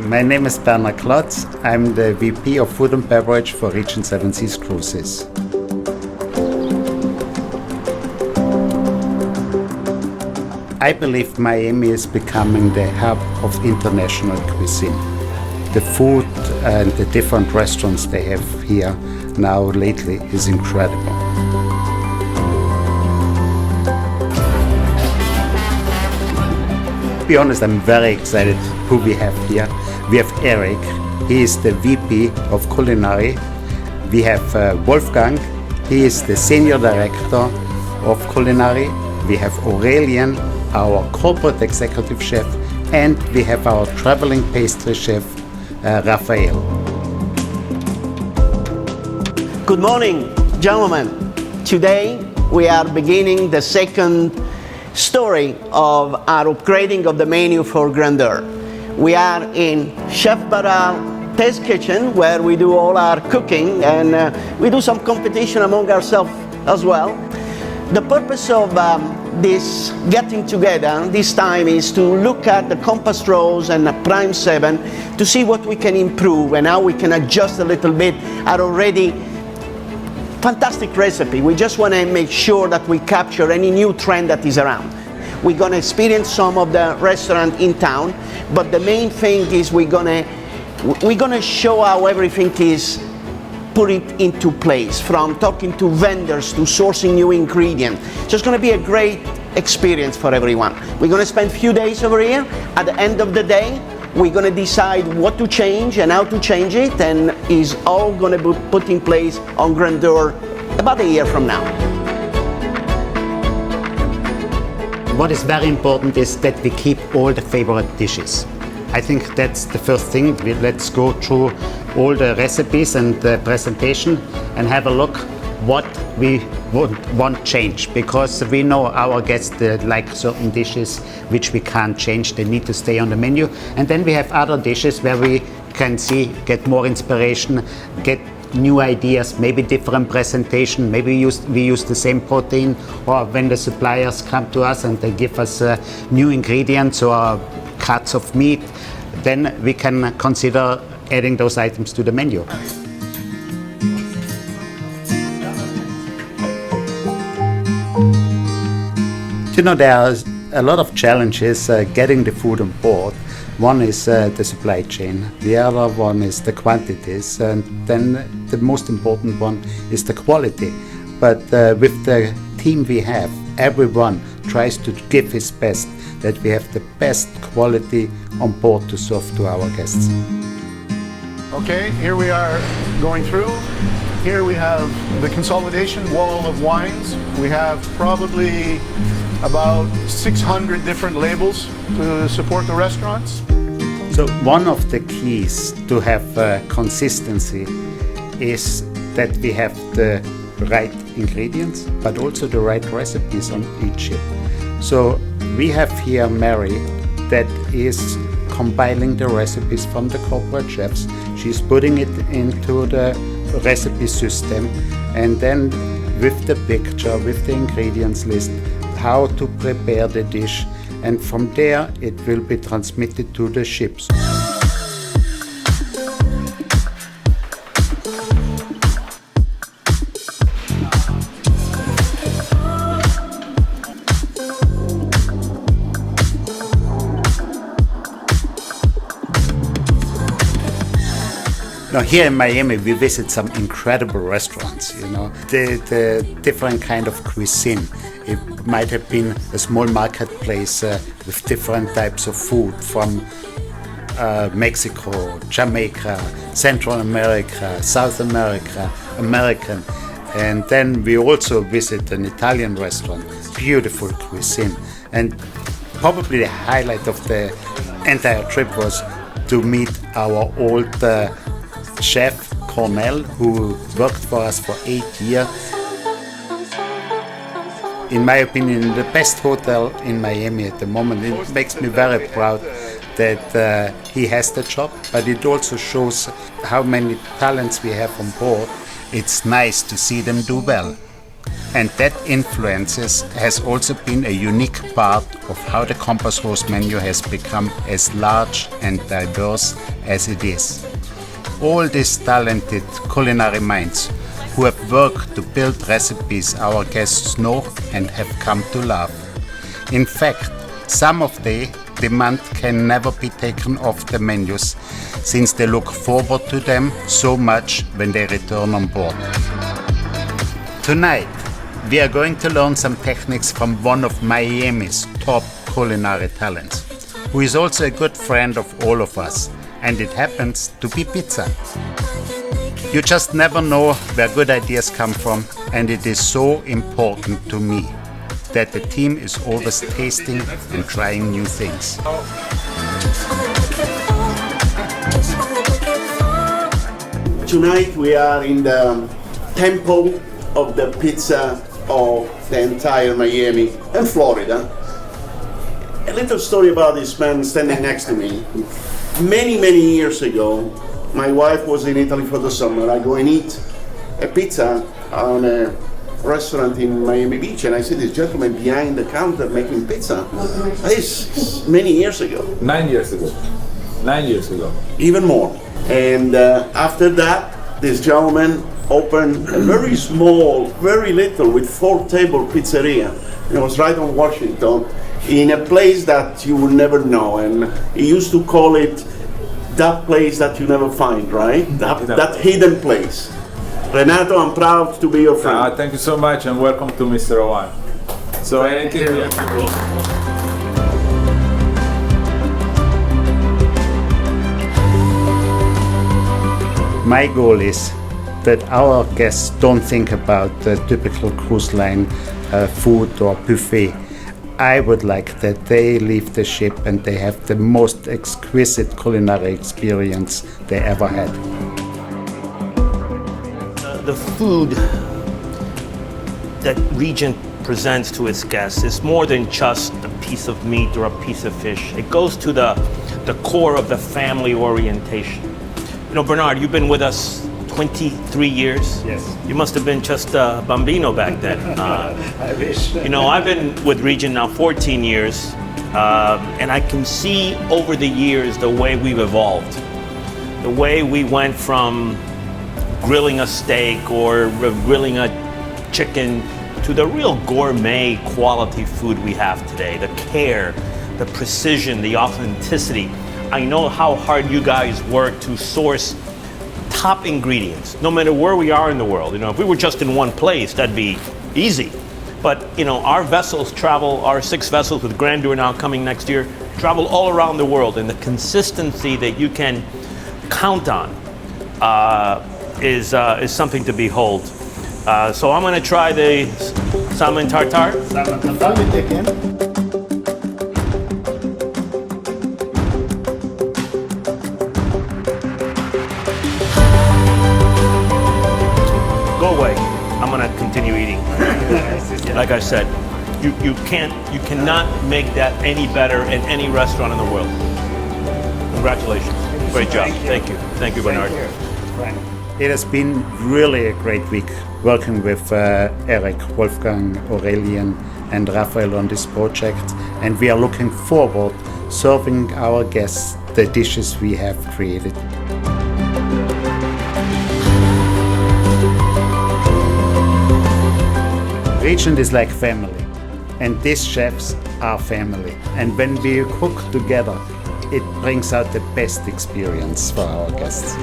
My name is Bernard Klotz. I'm the VP of Food and Beverage for Region 7 Seas Cruises. I believe Miami is becoming the hub of international cuisine. The food and the different restaurants they have here now lately is incredible. To be honest, I'm very excited who we have here. We have Eric, he is the VP of Culinary. We have Wolfgang, he is the Senior Director of Culinary. We have Aurelien, our Corporate Executive Chef, and we have our Traveling Pastry Chef, Raphael. Good morning, gentlemen. Today we are beginning the second story of our upgrading of the menu for grandeur. We are in Chef Barral Test Kitchen, where we do all our cooking, and we do some competition among ourselves as well. The purpose of this getting together this time is to look at the Compass Rose and the Prime 7 to see what we can improve and how we can adjust a little bit our already fantastic recipe. We just want to make sure that we capture any new trend that is around. We're going to experience some of the restaurant in town, but the main thing is we're going to show how everything is put it into place, from talking to vendors to sourcing new ingredients. So it's going to be a great experience for everyone. We're going to spend a few days over here. At the end of the day, we're going to decide what to change and how to change it, and it's all going to be put in place on grandeur about a year from now. What is very important is that we keep all the favorite dishes. I think that's the first thing. Let's go through all the recipes and the presentation and have a look what we want change, because we know our guests like certain dishes which we can't change. They need to stay on the menu. And then we have other dishes where we can get more inspiration, get new ideas, maybe different presentation, maybe we use the same protein, or when the suppliers come to us and they give us new ingredients or cuts of meat, then we can consider adding those items to the menu. You know, there are a lot of challenges getting the food on board. One is the supply chain, the other one is the quantities, and then the most important one is the quality. But with the team we have, everyone tries to give his best, that we have the best quality on board to serve to our guests. Okay, here we are going through. Here we have the consolidation wall of wines. We have probably about 600 different labels to support the restaurants. So one of the keys to have consistency is that we have the right ingredients, but also the right recipes on each ship. So we have here Mary that is compiling the recipes from the corporate chefs. She's putting it into the recipe system, and then with the picture, with the ingredients list, how to prepare the dish, and from there it will be transmitted to the ships. Now here in Miami we visit some incredible restaurants, you know, the different kind of cuisine. It might have been a small marketplace with different types of food from Mexico, Jamaica, Central America, South America, American. And then we also visit an Italian restaurant, beautiful cuisine. And probably the highlight of the entire trip was to meet our old chef, Cornell, who worked for us for 8 years. In my opinion, the best hotel in Miami at the moment. It makes me very proud that he has the job, but it also shows how many talents we have on board. It's nice to see them do well. And that influences has also been a unique part of how the Compass Rose menu has become as large and diverse as it is. All these talented culinary minds who have worked to build recipes our guests know and have come to love. In fact, some of the demand can never be taken off the menus since they look forward to them so much when they return on board. Tonight, we are going to learn some techniques from one of Miami's top culinary talents, who is also a good friend of all of us, and it happens to be pizza. You just never know where good ideas come from, and it is so important to me that the team is always tasting and trying new things. Tonight we are in the temple of the pizza of the entire Miami and Florida. A little story about this man standing next to me. Many years ago, my wife was in Italy for the summer. I go and eat a pizza on a restaurant in Miami Beach, and I see this gentleman behind the counter making pizza. This is many years ago. 9 years ago. 9 years ago. Even more. And after that, this gentleman opened a very small, very little, with 4-table pizzeria. It was right on Washington, in a place that you would never know. And he used to call it that place that you never find, right? That hidden place. Renato, I'm proud to be your friend. Thank you so much, and welcome to Mr. Owan. So anything we have to go. My goal is that our guests don't think about the typical cruise line food or buffet. I would like that they leave the ship and they have the most exquisite culinary experience they ever had. The food that Regent presents to its guests is more than just a piece of meat or a piece of fish. It goes to the core of the family orientation. You know, Bernard, you've been with us 23 years. Yes. You must have been just a bambino back then. I wish. You know, I've been with Regent now 14 years, and I can see over the years the way we've evolved. The way we went from grilling a steak or grilling a chicken to the real gourmet quality food we have today. The care, the precision, the authenticity. I know how hard you guys work to source top ingredients, no matter where we are in the world. You know, if we were just in one place, that'd be easy. But, you know, our vessels travel, our 6 vessels with Grandeur now coming next year, travel all around the world. And the consistency that you can count on is something to behold. So I'm going to try the salmon tartare. Salmon tartare again. Go away. I'm going to continue eating. Like I said, you cannot make that any better in any restaurant in the world. Congratulations. Great job. Thank you, Bernard. It has been really a great week working with Eric, Wolfgang, Aurelien and Raphael on this project, and we are looking forward serving our guests the dishes we have created. Regent is like family, and these chefs are family, and when we cook together, it brings out the best experience for our guests.